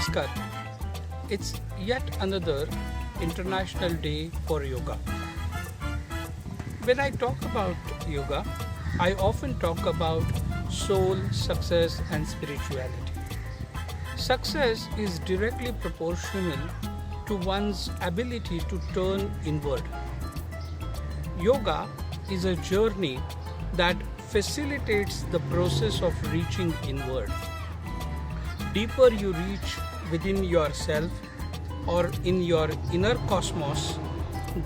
Namaskar. It's yet another International Day for Yoga. When I talk about yoga, I often talk about soul, success, and spirituality. Success is directly proportional to one's ability to turn inward. Yoga is a journey that facilitates the process of reaching inward. Deeper you reach within yourself or in your inner cosmos,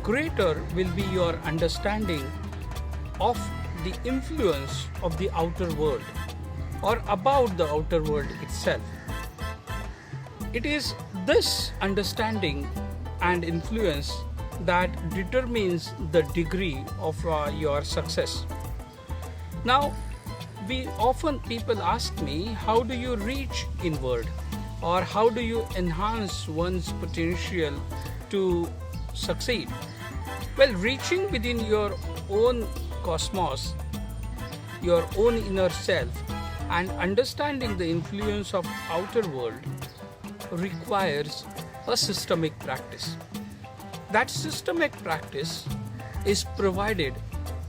greater will be your understanding of the influence of the outer world or about the outer world itself. It is this understanding and influence that determines the degree of your success. Now, people ask me, how do you reach inward, or how do you enhance one's potential to succeed? Well, reaching within your own cosmos, your own inner self, and understanding the influence of outer world requires a systemic practice. That systemic practice is provided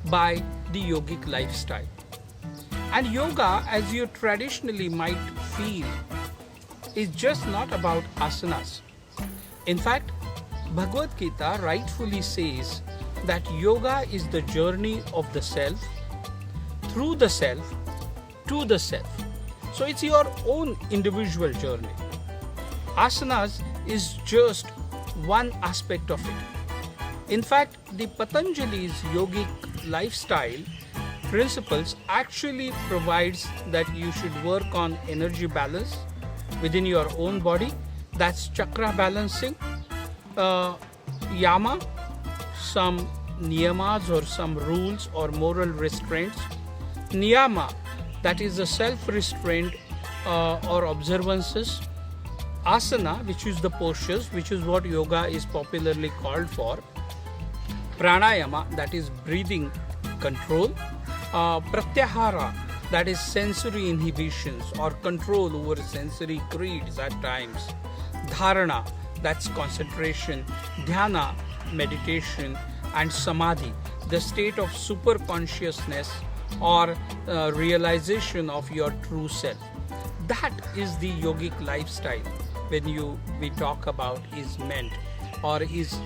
by the yogic lifestyle. And yoga, as you traditionally might feel, is just not about asanas. In fact, Bhagavad Gita rightfully says that yoga is the journey of the self, through the self, to the self. So it's your own individual journey. Asanas is just one aspect of it. In fact, the Patanjali's yogic lifestyle principles actually provides that you should work on energy balance within your own body. That's chakra balancing, yama, some niyamas or some rules or moral restraints. Niyama, that is the self-restraint or observances. Asana, which is the postures, which is what yoga is popularly called for. Pranayama, that is breathing control. Pratyahara, that is sensory inhibitions or control over sensory creeds at times. Dharana, that's concentration. Dhyana, meditation. And Samadhi, the state of super consciousness or realization of your true self. That is the yogic lifestyle when we talk about is meant, or is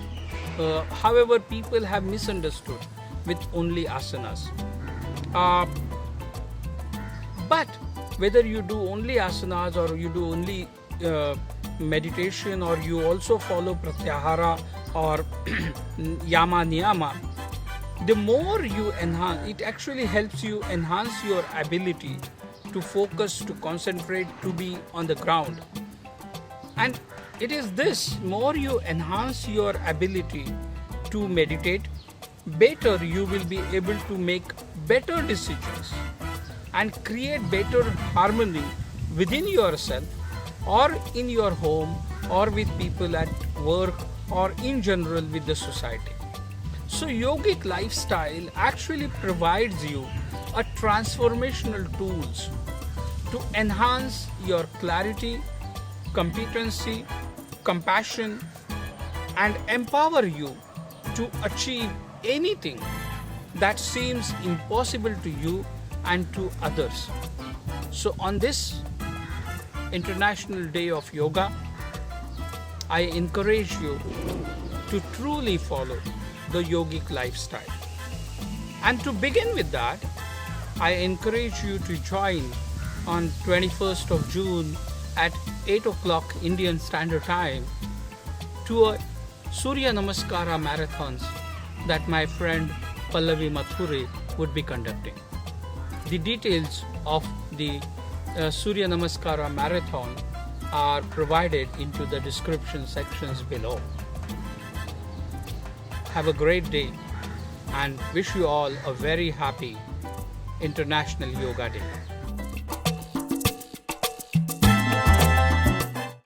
however people have misunderstood with only asanas. But whether you do only asanas or you do only meditation, or you also follow pratyahara or yama niyama, the more you enhance, it actually helps you enhance your ability to focus, to concentrate, to be on the ground. And it is this, more you enhance your ability to meditate, better you will be able to make better decisions and create better harmony within yourself or in your home or with people at work or in general with the society. So yogic lifestyle actually provides you a transformational tools to enhance your clarity, competency, compassion, and empower you to achieve anything that seems impossible to you and to others. So on this International Day of Yoga, I encourage you to truly follow the yogic lifestyle. And to begin with that, I encourage you to join on 21st of June at 8 o'clock Indian Standard Time to a Surya Namaskara marathons that my friend Pallavi Mathuri would be conducting. The details of the Surya Namaskara marathon are provided into the description sections below. Have a great day and wish you all a very happy International Yoga Day.